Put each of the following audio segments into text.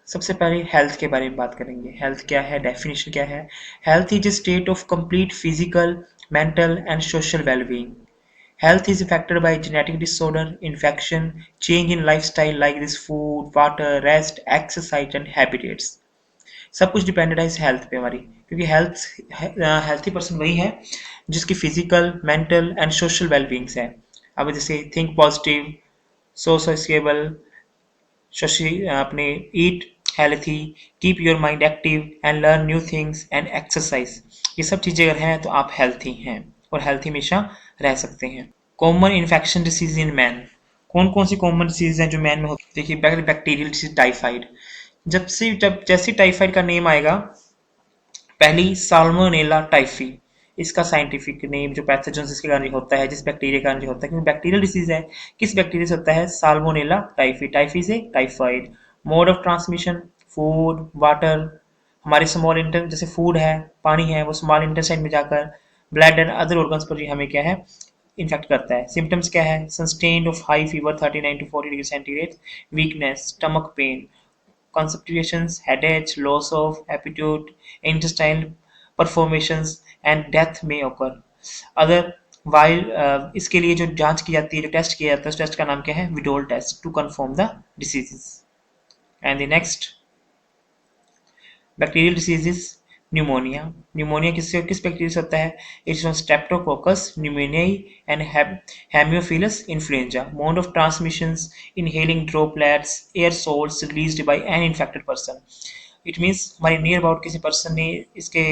सबसे पहले हेल्थ के बारे में बात करेंगे। हेल्थ क्या है, डेफिनेशन क्या है? Health is a state of complete physical, mental and social well-being. Health is affected by genetic disorder, infection, change in lifestyle like this food, water, rest, exercise and habitats. सब कुछ depended है इस health पे हमारी, क्योंकि healthy person वही है जिसकी physical, mental and social wellbeings है। अब जैसे थिंक पॉजिटिव, सोशल, अपने eat healthy, keep your mind active and learn new things and exercise. ये सब चीज़ें अगर हैं तो आप हेल्थी हैं और हेल्थी हमेशा रह सकते हैं। Common infection disease in man. कौन कौन सी कॉमन डिसीज हैं जो मैन में होती है? देखिए, बैक्टीरियल डिसीज टाइफाइड। जब जैसे टाइफाइड का नेम आएगा, पहली साल्मोनेला टाइफी, इसका साइंटिफिक नेम जो पैथोजन इसके कारण होता है, जिस बैक्टीरिया के कारण होता है, क्योंकि बैक्टीरियल डिसीज है। किस बैक्टीरिया से होता है? साल्मोनेला टाइफी, टाइफी से typhoid. Mode of transmission, food, water. हमारे स्मॉल इंटेस्ट जैसे फूड है, पानी है, वो स्मॉल इंटेस्टाइन में जाकर ब्लड एंड अदर ऑर्गन्स पर हमें क्या है, इन्फेक्ट करता है। सिम्टम्स क्या है? Sustained of high fever 39 to 40 degree centigrade, weakness, stomach pain, constipations, headaches, loss of appetite, intestinal performations and death may occur. अगर while इसके लिए जो जांच की जाती है, जो टेस्ट किया जाता है, उस टेस्ट का नाम क्या है? Widal test, to confirm the diseases. And the next bacterial diseases, pneumonia. Pneumonia किस बैक्टीरिया से होता है? It's from streptococcus pneumoniae and haemophilus influenza. Mode of transmissions, inhaling droplets, aerosols released by an infected person. It means हमारे near about किसी person ने इसके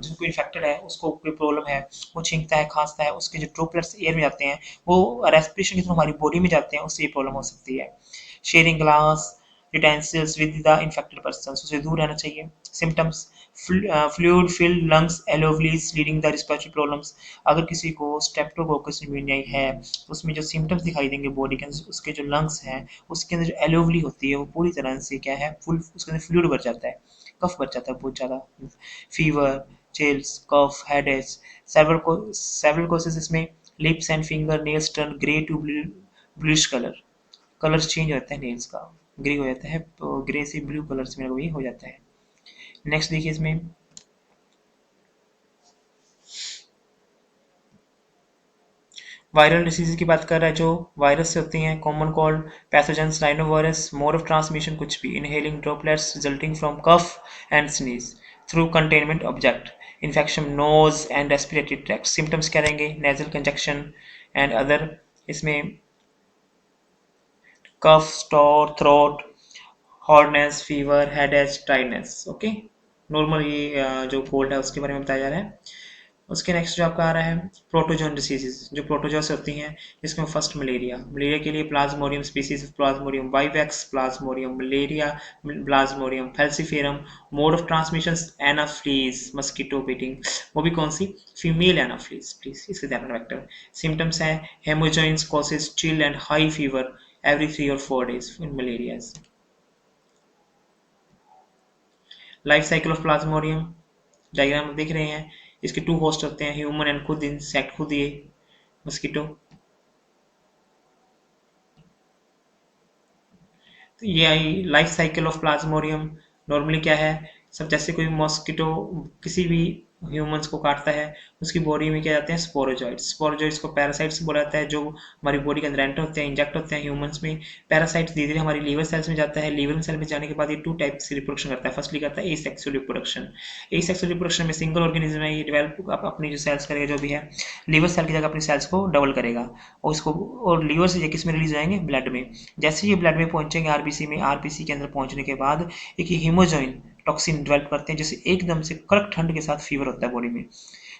जिसको infected है, उसको कोई प्रॉब्लम है, वो छींकता है, खांसता है, उसके जो ड्रॉपलेट्स एयर में जाते हैं, वो रेस्पिरेशन के थ्रू हमारी बॉडी में जाते हैं, उससे ये प्रॉब्लम हो सकती है। Sharing glass utensils with the infected persons, उससे दूर रहना चाहिए। Symptoms, fluid filled lungs, alveoli leading the respiratory problems। अगर किसी को स्ट्रेप्टोकोकस न्यूमोनिया है तो उसमें जो सिम्टम्स दिखाई देंगे बॉडी के अंदर, उसके जो लंग्स हैं, उसके अंदर जो एलोवली होती है वो पूरी तरह से क्या है, फुल, उसके अंदर फ्लूइड भर जाता है, कफ भर जाता है बहुत ज़्यादा। Fever, chills, cough, headache. Several cases इसमें lips and finger nails turn grey to bluish colour, colour change होता है नेल्स का, ग्रे हो जाता है, तो ग्रे से ब्लू कलर में वही हो जाता है। नेक्स्ट देखिए, इसमें वायरल डिसीज की बात कर रहा है, जो वायरस से होती हैं। Common cold, pathogens, rhinovirus. Mode of transmission कुछ भी, inhaling droplets resulting from cough and sneeze through containment object. Infection nose and respiratory tract. Symptoms क्या रहेंगे? Nasal congestion and other. इसमें cough, sore, throat, hoarseness, fever, headache, tiredness. Okay, normal ये जो cold है उसके बारे में बताया जा रहा है। उसके नेक्स्ट जो आपका आ रहा है प्रोटोजोन डिसीजेज, जो प्रोटोजोन से होती हैं, जिसमें फर्स्ट मलेरिया। मलेरिया के लिए Plasmodium species of Plasmodium vivax Plasmodium, malaria Plasmodium falciparum. Mode of transmission Anopheles, mosquito beating, वो भी कौन सी? फीमेल एनाफ्लीज, प्लीज इसके ध्यान में रखते हैं। सिम्टम्स हैं haemozoins causes chill and high fever every 3 or 4 days in malaria। Life cycle of plasmodium diagram देख रहे हैं, इसके 2 होस्ट होते हैं, ह्यूमन एंड खुद इंसेक्ट, खुद ये मस्कीटो। तो ये I life cycle of Plasmodium. Normally क्या है, सब जैसे कोई मॉस्किटो किसी भी ह्यूमंस को काटता है, उसकी बॉडी में क्या जाते हैं? स्पोरोजॉइड्स। स्पोरोजॉइड्स को पैरासाइट्स बोला जाता है, जो हमारी बॉडी के अंदर एंटर होते हैं, इंजेक्ट होते हैं ह्यूमंस में। पैरासाइट्स धीरे धीरे हमारी लीवर सेल्स में जाता है, लीवर सेल में जाने के बाद ये 2 टाइप से रिप्रोडक्शन करता है। फर्स्टली करता है एसेक्सुअल रिप्रोडक्शन। एसेक्सुअल रिप्रोडक्शन में सिंगल ऑर्गेनिज्म है, ये डेवलप अपनी जो सेल्स करेगा, जो भी है लीवर सेल की जगह अपनी सेल्स को डबल करेगा, और उसको, और लीवर से ये किस में रिलीज जाएंगे? ब्लड में। जैसे ये ब्लड में पहुंचेंगे आरबीसी में, आरबीसी के अंदर पहुंचने के बाद एक हीमोजोइन टॉक्सिन डेवलप करते हैं, जैसे एकदम से कड़क ठंड के साथ फीवर होता है बॉडी में।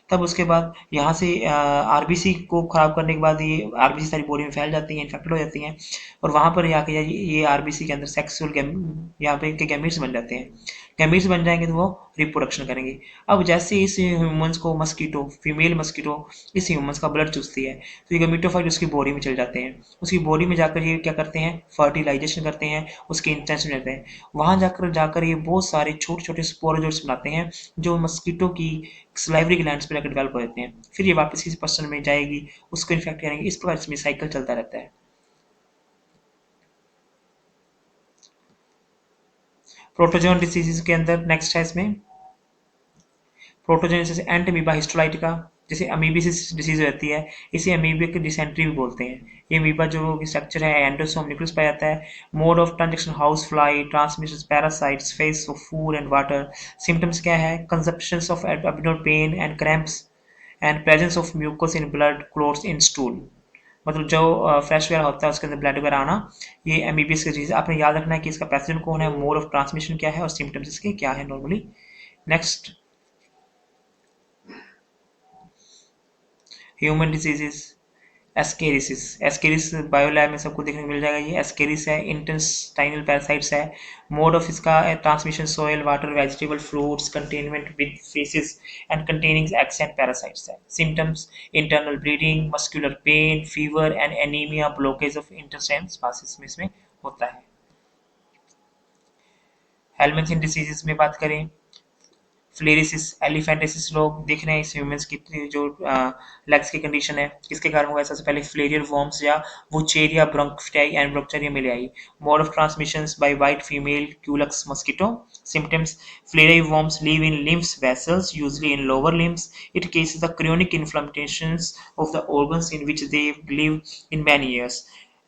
तब उसके बाद यहाँ से आरबीसी को खराब करने के बाद ये आरबीसी सारी बॉडी में फैल जाती हैं, इन्फेक्टेड हो जाती हैं, और वहाँ पर जाके ये आरबीसी के अंदर सेक्सुअल यहाँ पे इनके गैमीट्स बन जाते हैं। गैमीट्स बन जाएंगे तो वो रिप्रोडक्शन करेंगे। अब जैसे इस ह्यूमंस को मस्कीटो, फीमेल मस्कीटो इस ह्यूमंस का ब्लड चूसती है, तो ये गमीटोफाइट उसकी बॉडी में चले जाते हैं। उसकी बॉडी में जाकर ये क्या करते हैं? फर्टिलाइजेशन करते हैं, उसके इंटेंशन रहते हैं। वहाँ जाकर जाकर ये बहुत सारे छोटे छोटे स्पोरोजोइट्स बनाते हैं, जो मस्कीटो की सलाइवरी ग्लैंड्स पे जाकर डेवलप हो जाते हैं। फिर ये वापस किसी पर्सन में जाएगी, उसको इन्फेक्ट करेंगे। इस प्रकार इसमें साइकिल चलता रहता है। प्रोटोजोन डिसीजेज के अंदर नेक्स्ट है इसमें प्रोटोजोन जैसे एंट अमीबा हिस्टोलाइटिका, जैसे अमीबिसिस डिसीज रहती है, इसे अमीबिक डिसेंट्री भी बोलते हैं। ये अमीबा जो स्ट्रक्चर है एंडोसोम न्यूक्लियस पाया जाता है। Mode of transaction house fly, transmission parasites, faeces of food and water. Symptoms क्या है? Consumption of abdominal pain and cramps and presence of mucus in blood clots in stool. मतलब जो fresh वगैरह होता है उसके अंदर ब्लड वगैरह आना, ये एमीबियस की चीज़ आपने याद रखना है कि इसका पैथोजन कौन है, मोड ऑफ ट्रांसमिशन क्या है और सिम्टम्स इसके क्या है normally. Next, human diseases, ascariasis. Ascaris bio lab में सबको देखने को मिल जाएगा। ये एस्केरिस है, इंटेस्टाइनल पैरासाइट्स है। मोड ऑफ इसका transmission soil water vegetable fruits containment with faeces and containing eggs and parasites है। Symptoms internal bleeding, muscular pain, fever and anaemia, blockage of intestine passes में इसमें होता है। हेलमेंथिन डिसीजेस में बात करें, फ्लेरिसिस एलिफेंटिसिस लोग देख रहे हैं इस ह्यूमंस की जो लेग्स की कंडीशन है, किसके कारण हुआ है? सबसे पहले फ्लेरियर वॉर्म्स या वुचेरिया ब्रोंकटाई एंड ब्रोंकचारिया मिले आई। Mode of transmissions by white female culex mosquito. Symptoms, filarial worms live in lymph vessels, usually in lower limbs. It causes the chronic inflammations of the organs in which they live in many years.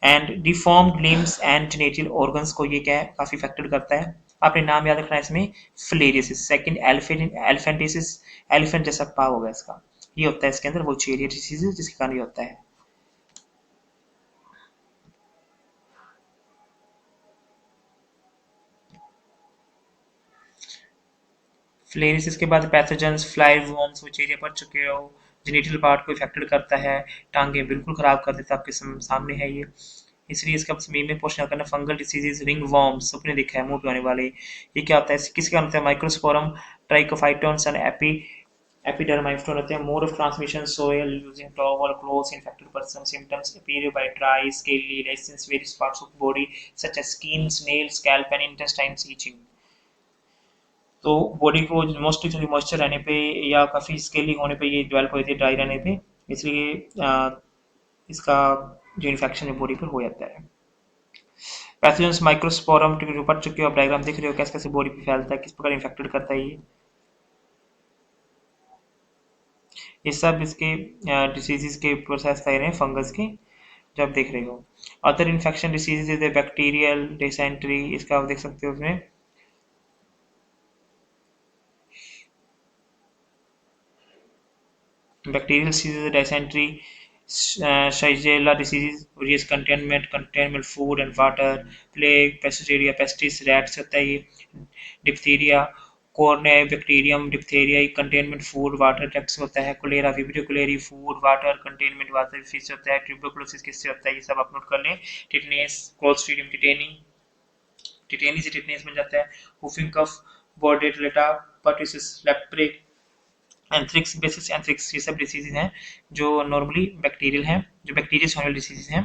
And deformed limbs and genital organs को ये क्या है? काफी affected करता है। आपने नाम याद रखना है इसमें, फ्लेरिसिस। सेकंड एलिफेंटिसिस, एलिफेंट जैसा पाव होगा इसका, ये होता है इसके अंदर वो चेरिया डिसीज जिसके कारण ये होता है। फ्लेरिसिस के बाद पैथोजेंस, फ्लाई वॉर्म्स, वो चेरिया पड़ चुके हो, जेनिटल पार्ट को इफेक्टेड करता है, टांगे बिल्कुल खराब कर देता है, आपके सामने है ये। इसलिए इसका बस मेन में पोषण करना। फंगल डिसीजेज, रिंग वॉर्म्स सबने देखा है मुंह पे होने वाले, ये क्या होता है? किसके कारण होता है? माइक्रोस्पोरम ट्राइकोफाइटोन्स एंड एपिडर्माइफ्टोन होते हैं। Mode of transmission soil using towel clothes infected person. Symptoms appear by dry scaly lesions various parts of body such as skin, nails, scalp and intestines itching. तो बॉडी को mostly थोड़ी moisture रहने पे या काफ़ी scaling होने पे ये डेवलप हो जाती है, ड्राई रहने पे, इसलिए इसका जो इन्फेक्शन है बॉडी पर हो जाता है। पैथोजेंस माइक्रोस्पोरम पढ़ चुके हो आप, डायग्राम देख रहे हो कैसे कैसे बॉडी पे फैलता है, किस प्रकार इन्फेक्टेड करता है ये सब इसके डिसीजेज के प्रोसेस कर रहे हैं फंगस के, जब देख रहे हो। Other infection diseases bacterial dysentery, इसका आप देख सकते हो उसमें। Bacterial diseases, dysentery, Shigella disease, various containment food and water, plague, Pesticeria, pestis, rats होता है ये, diphtheria, Corynebacterium, diphtheria, containment food, water tax होता है, cholera, vibrio cholerae, food, water, containment water fish होता है, tuberculosis किससे होता है, ये सब आप नोट कर लें। टिटनेस, Clostridium tetani, टिटेनी से टिटनेस बन जाता है। हुफिंग कफ, बॉर्डेटलेटा, पर्टिसिस, लेप्रे, एंथ्रिक्स, बेसिस एंथ्रिक्स, ये सब डिसीजेज हैं जो नॉर्मली बैक्टीरियल हैं, जो बैक्टीरिया से होने वाली डिसीजेज हैं।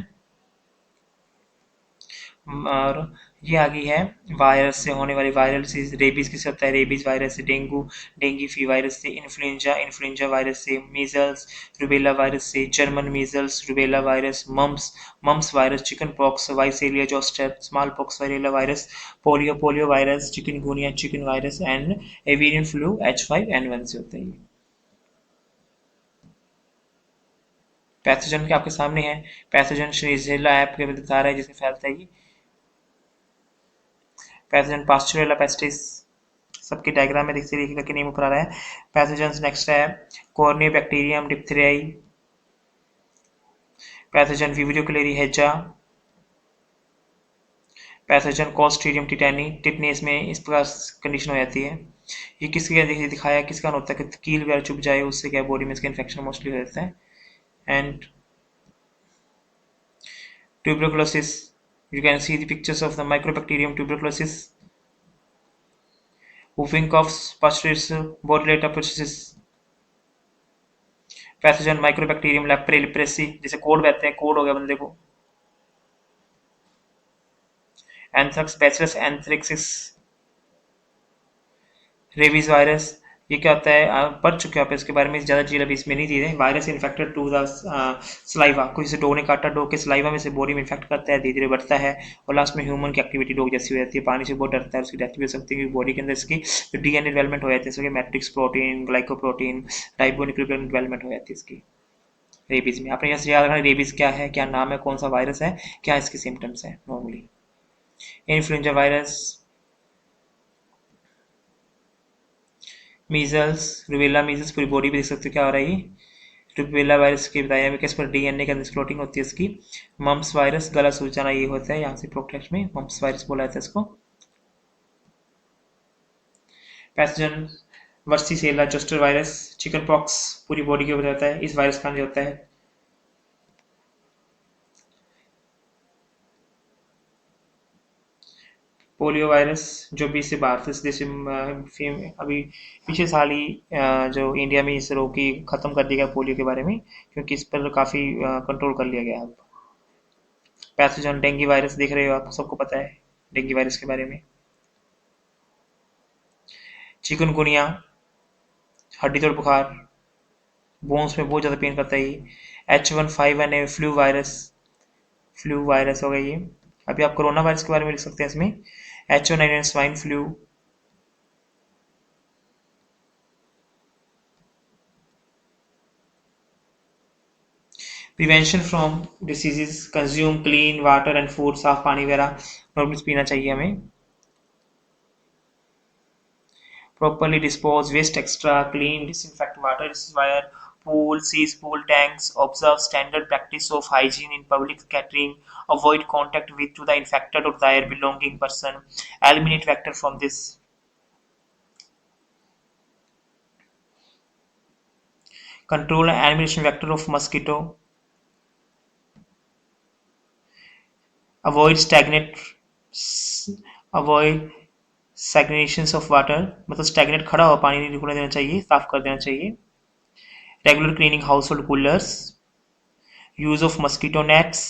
और ये आ गई है वायरस से होने वाली वायरल डिसीज। रेबीज किससे होता है? रेबीज वायरस से। डेंगू, डेंगी फी वायरस से। इन्फ्लुएंजा, इन्फ्लुएंजा वायरस से। मीजल्स, रुबेला वायरस से। German measles, rubella virus. Mumps, mumps virus. Chicken pox, varicella zoster, small pox, variola virus. Polio, polio virus. Chikungunya, chicken virus and avian flu H5N1 से होता है। Pathogen के आपके सामने है, pathogen श्रीजेला app के बता रहा है जिससे फैलता है ये। पैथोजन पास्चुरेला पेस्टिस, सबके डायग्राम में देखते देखिएगा कि नेम ऊपर आ रहा है। पैथोजन नेक्स्ट है कॉर्निया बैक्टीरियम डिप्थेरियाई, पैथोजन विब्रियो क्लेरी हेजा, पैथोजन कॉस्ट्रीडियम टिटैनी, टिटनेस में इस प्रकार कंडीशन हो जाती है। ये किसके देखिए दिखाया किस कारण होता है कि कील वगैरह चुभ जाए, उससे क्या बॉडी में इसका इन्फेक्शन मोस्टली हो जाता है। And tuberculosis, you can see the pictures of the mycobacterium tuberculosis, whooping coughs, pustules, borreliata pertussis, pathogen mycobacterium leprae leprosy, जैसे कोड कहते हैं, कोड हो गया बंदे को। Anthrax bacillus anthracis, rabies virus, ये क्या होता है, आप पढ़ चुके हो आप इसके बारे में, ज़्यादा चीज़ अभी इसमें नहीं दी है। Virus infected to the saliva, किसी से डॉग ने काटा, डॉग के सलाइवा में से बॉडी में इन्फेक्ट करता है, धीरे धीरे बढ़ता है और लास्ट में ह्यूमन की एक्टिविटी डॉग जैसी हो जाती है, पानी से बहुत डरता है, उसकी डेथ भी हो सकती है क्योंकि बॉडी के अंदर इसकी जो डीएनए डेवलपमेंट हो जाती है, जैसे matrix protein, glycoprotein, ribonucleotide development हो जाती है इसकी। रेबीज में आपने यहाँ से याद रखना रेबीज क्या है, क्या नाम है, कौन सा वायरस है, क्या इसके सिम्टम्स है normally. Influenza virus, measles, rubella measles, पूरी बॉडी पे देख सकते हो क्या हो रहा है ये। रूबेला वायरस की बताया हमें, किस पर डीएनए के अंदर प्रोटीन होती है इसकी। मम्प्स वायरस, गला सूज जाना, ये होता है यहाँ से प्रोटेक्ट में मम्प्स वायरस बोला जाता है इसको। Pathogen, varicella zoster virus, chicken pox, पूरी बॉडी के ऊपर होता है, इस वायरस का नाम होता है। पोलियो वायरस, जो भी इसे भारत देश अभी पिछले साल ही जो इंडिया में इस रोग की खत्म कर दिया गया पोलियो के बारे में, क्योंकि इस पर काफ़ी कंट्रोल कर लिया गया अब। पैथोजन, डेंगू वायरस देख रहे हो आप, सबको पता है डेंगू वायरस के बारे में। चिकनगुनिया, हड्डी तोड़ बुखार, बोन्स में बहुत ज़्यादा पेन करता है ये। H1N1 फ्लू वायरस हो गया ये। अभी आप कोरोना वायरस के बारे में लिख सकते हैं इसमें, H1N1 swine flu. Prevention from diseases, consume clean water and food, साफ पानी वगैरह नॉर्मली पीना चाहिए हमें। Properly dispose waste, extra clean, disinfect water reservoir, pool, seas, pool tanks, observe standard practice of hygiene in public catering, avoid contact with to the infected or their belonging person, eliminate vector from this, control and elimination vector of mosquito, avoid stagnate, avoid stagnations of water, मतलब stagnate खड़ा हुआ पानी नहीं रुकने देना चाहिए, साफ कर देना चाहिए। Regular cleaning household coolers, use of mosquito nets,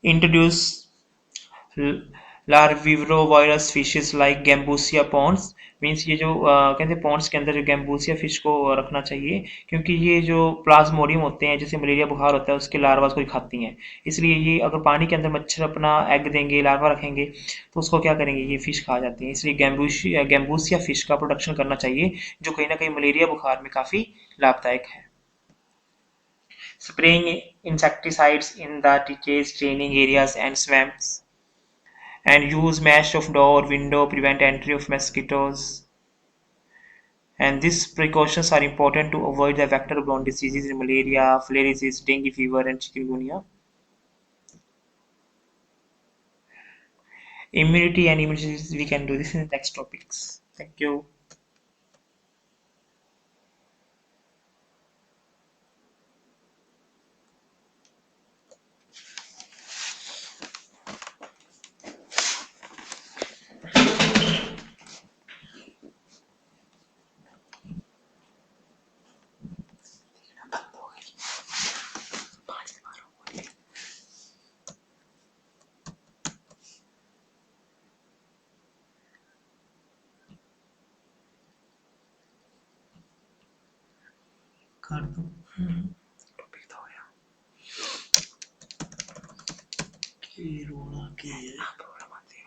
introduce larvivorous fishes like gambusia ponds, means ये जो कहते हैं पॉन्ड्स के अंदर जो गैम्बूसिया फिश को रखना चाहिए, क्योंकि ये जो प्लाज्मोडियम होते हैं, जैसे मलेरिया बुखार होता है उसके लार्वास को ही खाती हैं। इसलिए ये अगर पानी के अंदर मच्छर अपना एग देंगे, लार्वा रखेंगे, तो उसको क्या करेंगे, ये फिश खा जाती हैं। इसलिए गैम्बूसिया फिश का प्रोडक्शन करना चाहिए, जो कहीं ना कहीं मलेरिया बुखार में काफ़ी लाभदायक है। Spraying insecticides in the ditches, draining areas and swamps, and use mesh of door, window, prevent entry of mosquitoes. And these precautions are important to avoid the vector-borne diseases in malaria, filariasis, dengue fever, and chikungunya. Immunity and immunities we can do this in the next topics. Thank you. कर दो topic तो हो गया कि रोना के problem आती है